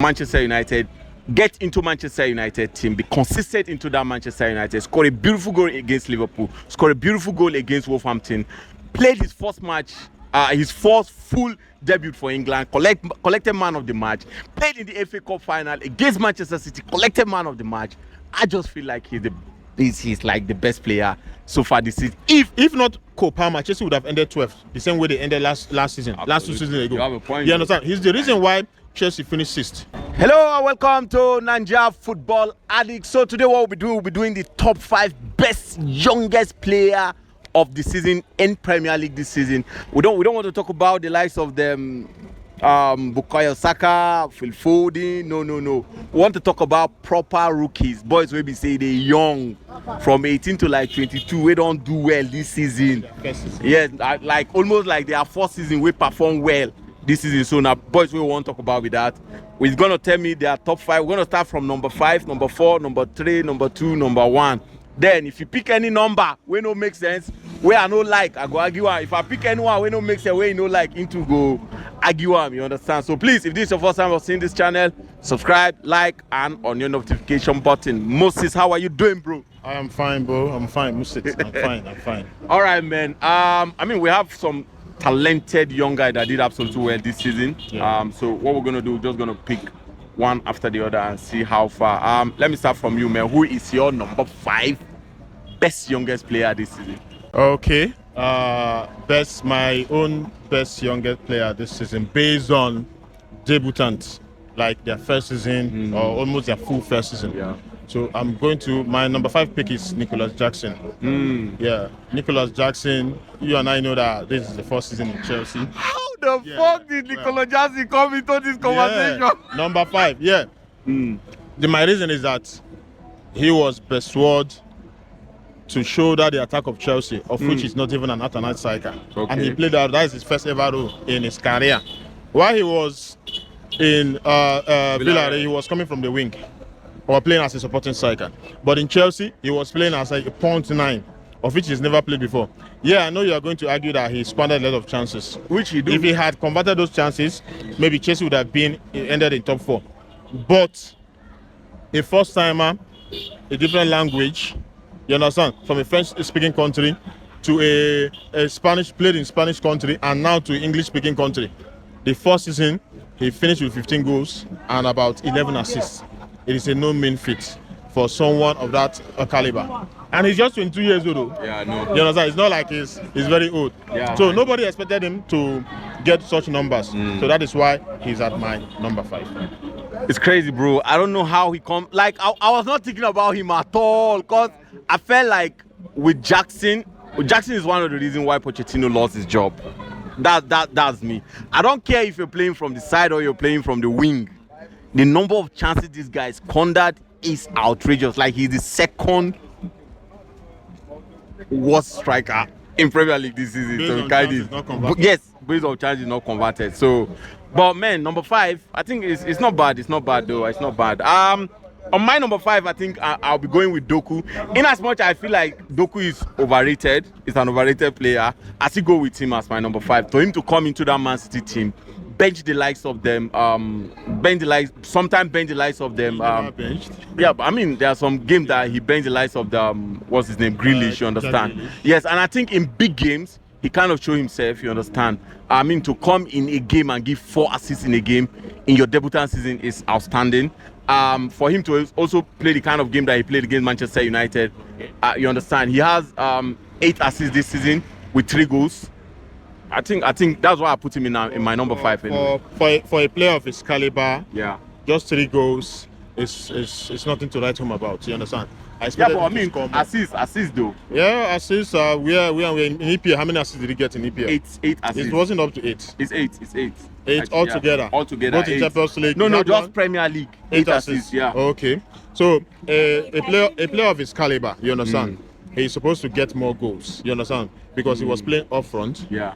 Manchester United, get into Manchester United team, be consistent into that Manchester United, score a beautiful goal against Liverpool, score a beautiful goal against Wolverhampton, played his first match, his first full debut for England, collected man of the match, played in the FA Cup final against Manchester City, collected man of the match. I just feel like he's like the best player so far this season. If not Cole Palmer, Chelsea would have ended 12th, the same way they ended last season, Absolutely. last 2 seasons ago. You have a point. You understand? He's the reason why Chelsea finished 6th. Hello and welcome to Naija Football Addicts. So today what we'll be doing the top 5 best youngest player of the season in Premier League this season. We don't want to talk about the likes of them Bukayo Saka, Phil Foden. No. We want to talk about proper rookies, boys wey be say they young from 18 to like 22. We don't do well this season. Yes, like almost like their first season we perform well this season. So now boys we want to talk about with that. We're gonna tell me their top 5. We're gonna start from number 5, number 4, number 3, number 2, number 1. Then if you pick any number we no make sense, where I no like, I go argue am. If I pick anyone we no make sense, where you no like, into go argue am. You understand? So please, if this is your first time of seeing this channel, subscribe, like, and on your notification button. Moses, how are you doing, bro? I am fine, bro. I'm fine, Moses. I'm fine. All right, man. I mean, we have some talented young guy that did absolutely well this season. Yeah. So what we're gonna do, we're just gonna pick one after the other and see how far. Let me start from you, man. Who is your number 5 best youngest player this season? Okay. My own best youngest player this season, based on debutants, like their first season or almost their full first season. Yeah. So I'm going to, my number 5 pick is Nicholas Jackson. Yeah, Nicholas Jackson. You and I know that this is the first season in Chelsea. How the fuck did Nicolas Jackson come into this conversation? Yeah. Number 5, yeah. My reason is that he was persuaded to shoulder the attack of Chelsea, of which is not even an out-and-out striker. Okay. And he played that is his first ever role in his career. While he was in Villarreal, he was coming from the wing or playing as a supporting striker. But in Chelsea, he was playing as a 0.9, of which he's never played before. Yeah, I know you are going to argue that he squandered a lot of chances. Which he did. If he had converted those chances, maybe Chelsea would have ended in top 4. But a first-timer, a different language, you understand, from a French-speaking country to a Spanish, played in Spanish country, and now to English-speaking country. The first season, he finished with 15 goals and about 11 assists. It is a no-mean feat for someone of that caliber. And he's just 22 years old, though. Yeah, I know. You understand? It's not like he's very old. Yeah. So nobody expected him to get such numbers. So that is why he's at my number 5. It's crazy, bro. I don't know how he come. Like I was not thinking about him at all, cause I felt like with Jackson is one of the reasons why Pochettino lost his job. That's me. I don't care if you're playing from the side or you're playing from the wing. The number of chances this guy squandered is outrageous. Like he's the second worst striker in Premier League this season. Based on chances not converted. Yes, based on chances not converted. So, but man, number 5, I think it's not bad. It's not bad though. It's not bad. On my number 5, I think I'll be going with Doku. In as much I feel like Doku is overrated, he's an overrated player, I still go with him as my number 5. For him to come into that Man City team, bench the likes of them, sometimes bench the likes of them. Yeah, but I mean, there are some games that he bench the likes of the, what's his name, Grealish, you understand? Grealish. Yes, and I think in big games, he kind of show himself, you understand? I mean, to come in a game and give 4 assists in a game in your debutant season is outstanding. For him to also play the kind of game that he played against Manchester United, you understand? He has 8 assists this season with 3 goals. I think that's why I put him in my number 5. Anyway. For a player of his caliber, Yeah. just 3 goals is nothing to write home about. You understand? Yeah, but I mean, assists though. Yeah, assists. We are in EPL. How many assists did he get in EPL? 8 assists. It wasn't up to 8. It's 8. 8 Actually, altogether. Yeah. Altogether. Both in 8. Champions League. No, just Premier League. 8 assists. Yeah. Okay. So a player of his caliber, you understand? He's supposed to get more goals. You understand? Because he was playing up front. Yeah.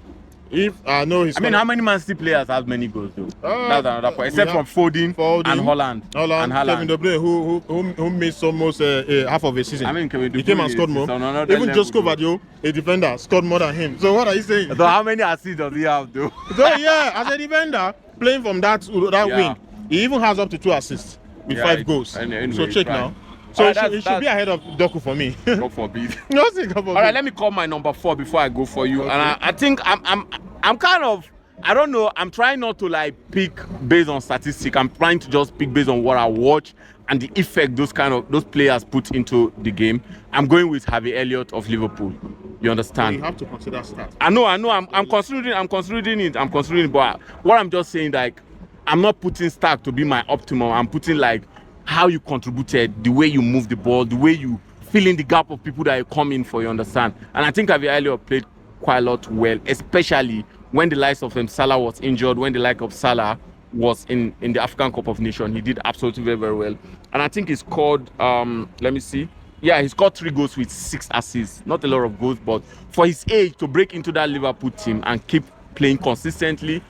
If I know he's. I mean, how many Man City players have many goals though? That's another point. Except from Foden and Holland. And Kevin De Bruyne, who missed almost half of a season. I mean, Kevin De Bruyne he came and scored more. Even Josko Vadio, a defender, scored more than him. So what are you saying? So how many assists does he have though? So yeah, as a defender playing from that wing, He even has up to 2 assists with 5 goals. Anyway, so check now. So he should be ahead of Doku for me. God forbid. Nothing. God forbid. All right, let me call my number 4 before I go for you. Okay. And I think I'm kind of, I don't know. I'm trying not to like pick based on statistics. I'm trying to just pick based on what I watch and the effect those players put into the game. I'm going with Harvey Elliott of Liverpool. You understand? You have to consider stats. I know. I'm considering it. But what I'm just saying, like, I'm not putting Stark to be my optimum. I'm putting like how you contributed, the way you move the ball, the way you fill in the gap of people that you come in for. You understand? And I think Harvey Elliott played quite a lot well, especially when the likes of Salah was injured, when the like of Salah was in the African Cup of Nations. He did absolutely very, very well. And I think he scored, let me see. Yeah, he scored 3 goals with 6 assists. Not a lot of goals, but for his age to break into that Liverpool team and keep playing consistently,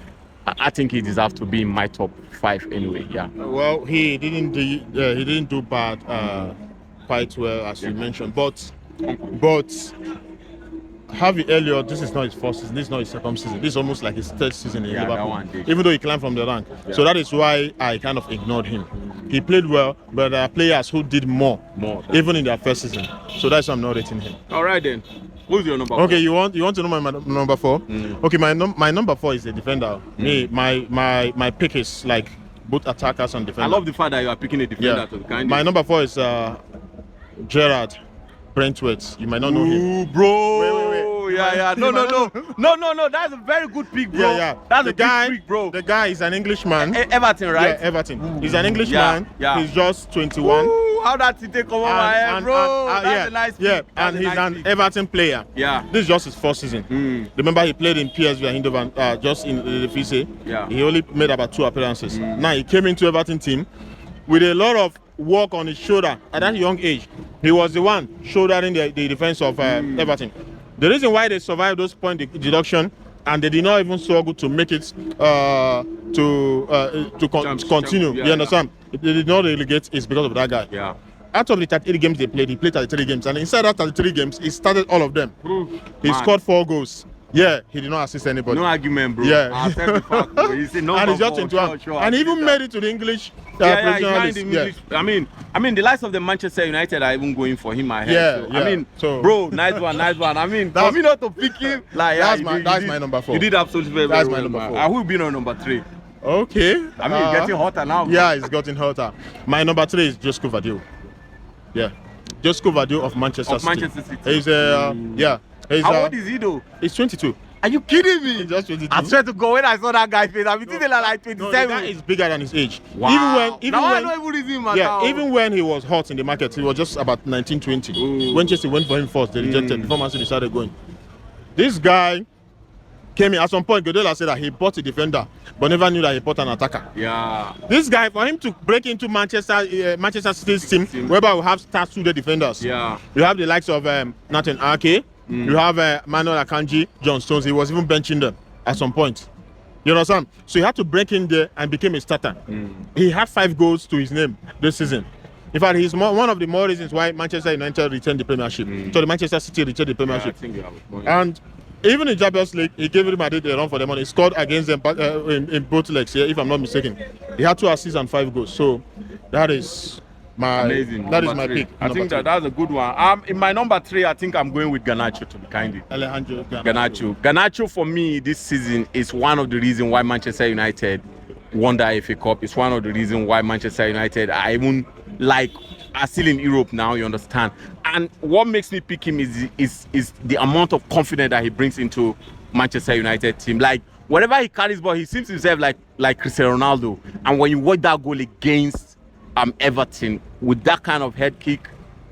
I think he deserves to be in my top 5 anyway. Yeah. Well, he didn't do bad, quite well as you mentioned, but Harvey Elliott, this is not his first season, this is not his second season. This is almost like his 3rd season in Liverpool, even though he climbed from the rank. Yeah. So that is why I kind of ignored him. He played well, but there are players who did more even in their first season. So that's why I'm not rating him. All right then. Who's your number 4? Okay, you want to know my number 4? Okay, my number 4 is the defender. My pick is like both attackers and defenders. I love the fact that you are picking a defender to the kind. My number 4 is Gerrard Brentwaite. You might not know him. Bro. Wait. Yeah. No. That's a very good pick, bro. Yeah. That's a big pick, bro. The guy is an Englishman. Everton, right? Yeah, Everton. He's an Englishman. Yeah. He's just 21. How that he take over my head, bro? That's a nice pick. Yeah, and he's an Everton player. Yeah. This is just his 4th season. Remember, he played in PSV and Eindhoven, just in the FISE. Yeah. He only made about 2 appearances. Now he came into Everton team with a lot of work on his shoulder at that young age. He was the one shouldering the defense of Everton. The reason why they survived those point deduction and they did not even struggle to make it to continue. You understand? They did not relegate is because of that guy. Yeah. Out of the 33 games they played 33 games, and inside that 33 games, he started all of them. He scored 4 goals. Yeah, he did not assist anybody. No argument, bro. Yeah. I'll tell the fact, bro. He said no. And he's just 21. Sure, and he even made it to the English. English. I mean, the likes of the Manchester United are even going for him ahead. Yeah. I mean, bro, nice one. I mean, for me not to pick him, like that's my number 4. You did absolutely very well. That's my number 4. I will be on number 3. Okay. I mean, it's getting hotter now. Bro. Yeah, it's getting hotter. My number 3 is Josko Vardy. Yeah, Josko Vardy of Manchester City. He's How old is he though? He's 22. Are you kidding me? He's just 22. I swear to God, when I saw that guy's face, I mean, like 27. No, the guy is bigger than his age. Wow. Even when I don't even reason, man. Yeah, even when he was hot in the market, he was just about 19, 20. When Chelsea went for him first, they rejected. Before Man City started going. This guy came in. At some point, Guardiola said that he bought a defender, but never knew that he bought an attacker. Yeah. This guy, for him to break into Manchester City's team, whereby we have star-studded defenders. Yeah. You have the likes of Nathan Ake. You have Manuel Akanji, John Stones. He was even benching them at some point. You understand? So he had to break in there and became a starter. He had 5 goals to his name this season. In fact, he's one of the more reasons why Manchester United retained the Premiership. So the Manchester City retained the Premiership. And even in Champions League, he gave Real Madrid a run for the money. He scored against them in both legs, if I'm not mistaken. He had 2 assists and 5 goals. So that is amazing. That is my pick. I think that's a good one. In my number 3, I think I'm going with Garnacho, to be candid. Alejandro Garnacho. Garnacho for me this season is one of the reasons why Manchester United won the FA Cup. It's one of the reasons why Manchester United are still in Europe now, you understand. And what makes me pick him is the amount of confidence that he brings into Manchester United team. Like whenever he carries ball, he seems himself like Cristiano Ronaldo. And when you watch that goal against Everton with that kind of head kick,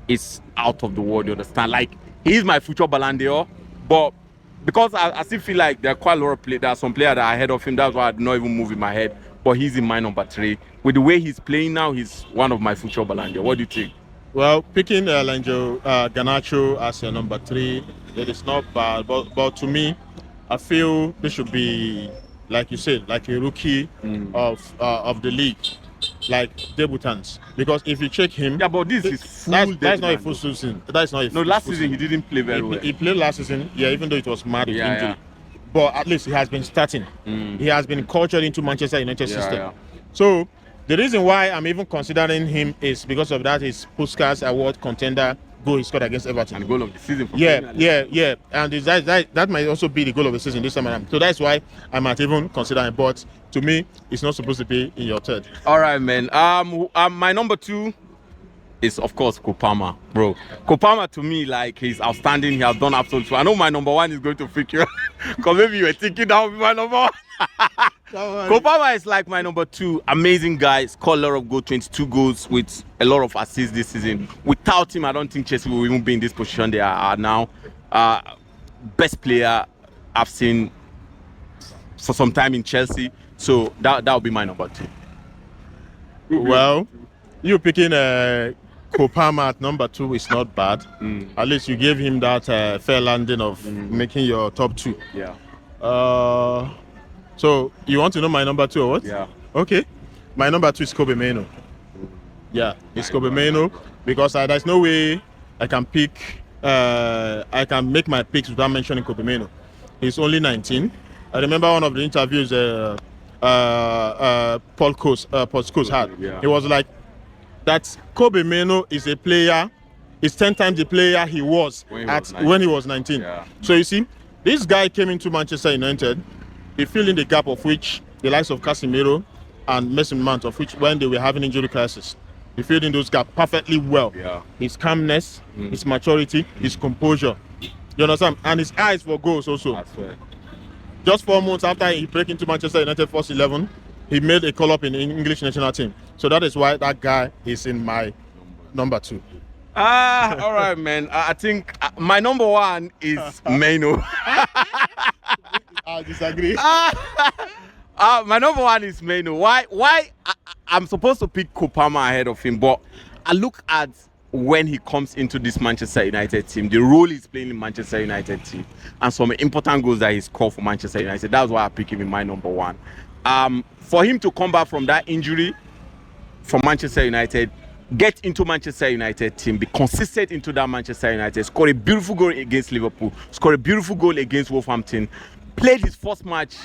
it's out of the world, you understand. Like he's my future Ballon d'Or, but because I still feel like there are quite a lot of there are some players that are ahead of him. That's why I do not even move in my head. But he's in my number 3. With the way he's playing now, he's one of my future Ballon d'Or. What do you think? Well, picking Garnacho as your number 3, it is not bad. But to me, I feel this should be, like you said, like a rookie of the league. Like debutants, because if you check him, but this is full. That's not a full season. That's not a full last season he didn't play very well. He played last season, even though it was mad with injury. But at least he has been starting. He has been cultured into Manchester United system. So The reason why I'm even considering him is because of that his Puskás Award contender goal he scored against Everton. And goal of the season for Yeah. And that might also be the goal of the season this time around. So that's why I might even consider him. But to me, it's not supposed to be in your third. All right, man. My number 2 is, of course, Kopama, bro. Kopama, to me, like, he's outstanding. He has done absolutely. I know my number 1 is going to freak you, because maybe you were thinking that would be my number 1. Kopama is like my number 2. Amazing guy. Scored a lot of goals, 22 goals with a lot of assists this season. Without him, I don't think Chelsea will even be in this position they are now. Best player I've seen for some time in Chelsea. So that will be my number 2. Well, you picking Kopama at number 2 is not bad. At least you gave him that fair landing of making your top 2. Yeah. So you want to know my number 2 or what? Yeah. Okay. My number 2 is Kobe Mainoo. Yeah, it's Kobe Mainoo, because there's no way I can make my picks without mentioning Kobe Mainoo. He's only 19. I remember one of the interviews Paul Scholes had. Yeah. He was like, that Kobe Mainoo is a player, is 10 times the player he was when he was 19. Yeah. So you see, this guy came into Manchester United. He filled in the gap of which the likes of Casemiro and Mason Mount, of which when they were having injury crisis, he filled in those gaps perfectly well. Yeah. His calmness, his maturity, his composure. You understand? And his eyes for goals also. I swear. Just 4 months after he broke into Manchester United first 11, he made a call-up in the English national team. So that is why that guy is in my number 2. All right, man. I think my number 1 is Mainoo. I disagree. My number 1 is Mainoo. Why? I'm supposed to pick Kopama ahead of him, but I look at when he comes into this Manchester United team, the role he's playing in Manchester United team, and some important goals that he scored for Manchester United. That's why I pick him in my number 1. For him to come back from that injury from Manchester United, get into Manchester United team, be consistent into that Manchester United, score a beautiful goal against Liverpool, score a beautiful goal against Wolverhampton, played his first match,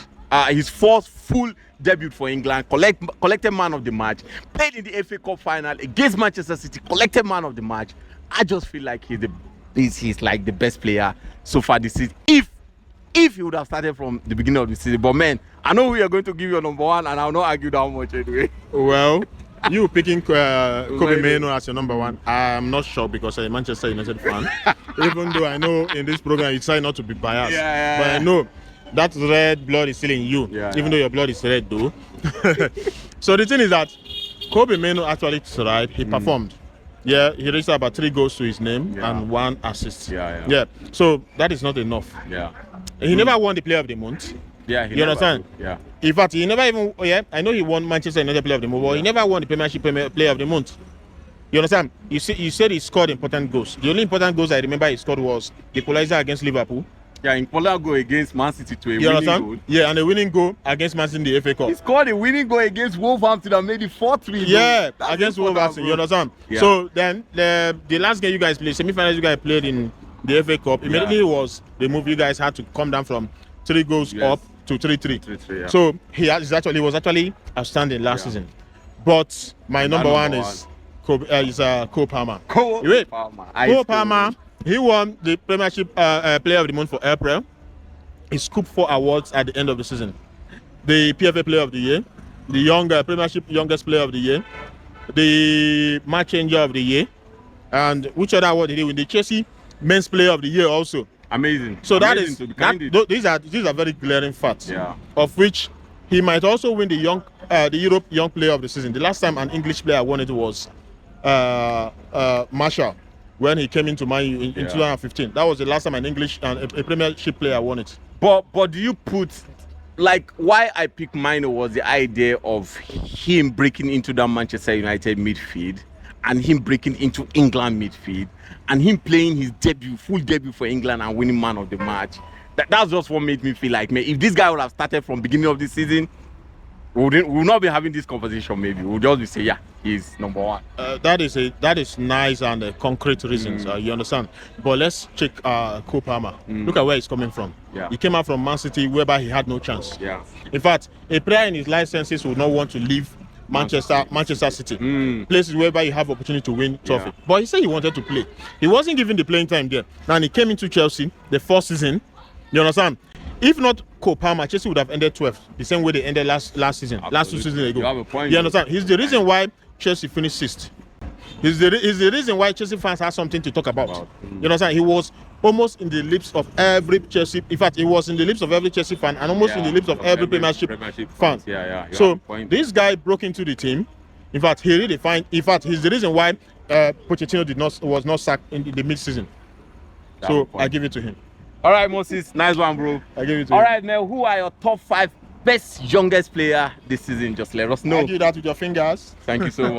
his first full debut for England, collected man of the match, played in the FA Cup final against Manchester City, collected man of the match. I just feel like he's like the best player so far this season. If he would have started from the beginning of the season, but man, I know we are going to give you a number 1, and I'll not argue that much anyway. Well, you picking Kobe Mainoo as your number 1, I'm not sure, because I'm a Manchester United fan. Even though I know in this program you try not to be biased, but I know that red blood is still in you, even though your blood is red though. So the thing is that Kobe Mainoo actually tried. He performed. Yeah, he reached about 3 goals to his name and 1 assist. Yeah. So that is not enough. Yeah. He never won the Player of the Month. Yeah, you understand? Yeah. In fact, he never even. I know he won Manchester United Player of the Month, but he never won the Premiership Player of the Month. You understand? You said he scored important goals. The only important goals I remember he scored was the equalizer against Liverpool. Yeah, important goal against Man City to a you winning understand? goal. Yeah, and a winning goal against Man City in the FA Cup. He scored a winning goal against Wolverhampton and made it 4-3. Yeah, against Wolverhampton. You understand? Yeah. So then the last game you guys played, semi-finals you guys played in the FA Cup, immediately was the move. You guys had to come down from 3 goals up to 3-3. 3-3, yeah. So he was actually outstanding last season. But my number 1 is Kopama. Kopama. He won the Premiership Player of the Month for April. He scooped 4 awards at the end of the season. The PFA Player of the Year, the Premiership Youngest Player of the Year, the Match Changer of the Year, and which other award did he win? The Chelsea Men's Player of the Year also. Amazing. So Amazing these are very glaring facts. Yeah. Of which he might also win the Europe Young Player of the Season. The last time an English player won it was Marshall, when he came into Man U in 2015. That was the last time a Premiership player won it. But do you put, like, why I picked Mainoo was the idea of him breaking into that Manchester United midfield and him breaking into England midfield and him playing his full debut for England and winning man of the match. That's just what made me feel like, man, if this guy would have started from beginning of the season, we would not be having this conversation. Maybe we'll just be saying, yeah, he's number 1. That is nice and concrete reasons. You understand? But let's check Kopama. Look at where he's coming from. Yeah. He came out from Man City, whereby he had no chance. Yeah. In fact, a player in his licenses would not want to leave Manchester City, places whereby you have opportunity to win trophy. But he said he wanted to play. He wasn't given the playing time there. Now he came into Chelsea the first season. You understand? If not Cole Palmer, Chelsea would have ended 12th, the same way they ended last season, last 2 seasons ago. You have a point. You understand? He's the reason why Chelsea finished 6th. He's the reason why Chelsea fans have something to talk about. You understand? He was almost in the lips of every Chelsea. In fact, he was in the lips of every Chelsea fan and almost in the lips of every Premiership fan. So this guy broke into the team. In fact, he redefined. In fact, he's the reason why Pochettino was not sacked in the mid-season. So I give it to him. All right, Moses, nice one, bro. I give it to you. All him. right, now, who are your top 5 best youngest player this season? Just let us know. I do that with your fingers. Thank you so much.